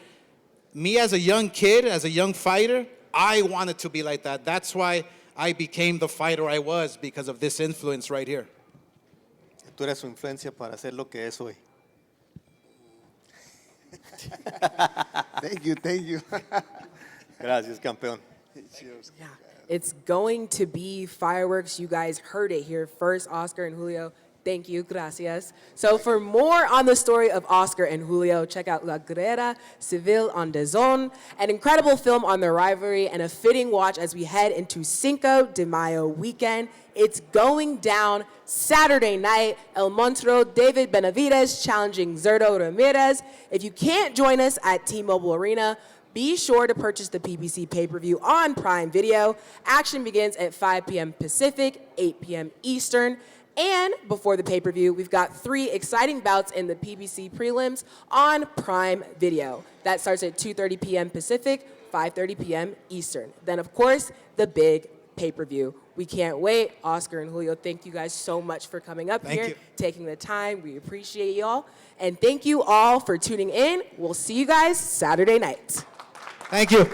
me as a young kid, as a young fighter, I wanted to be like that. That's why I became the fighter I was, because of this influence right here. Tú eres su influencia para ser lo que es hoy. Thank you. Gracias, campeón. Yeah, it's going to be fireworks. You guys heard it here first, Oscar and Julio. Thank you, gracias. So for more on the story of Oscar and Julio, check out La Guerra Civil on DAZN, an incredible film on their rivalry and a fitting watch as we head into Cinco de Mayo weekend. It's going down Saturday night. El Monstruo David Benavidez challenging Zurdo Ramirez. If you can't join us at T-Mobile Arena, be sure to purchase the PBC Pay-Per-View on Prime Video. Action begins at 5 p.m. Pacific, 8 p.m. Eastern. And before the pay-per-view, we've got 3 exciting bouts in the PBC prelims on Prime Video. That starts at 2:30 p.m. Pacific, 5:30 p.m. Eastern. Then, of course, the big pay-per-view. We can't wait. Oscar and Julio, thank you guys so much for coming up here, taking the time. We appreciate y'all. And thank you all for tuning in. We'll see you guys Saturday night. Thank you.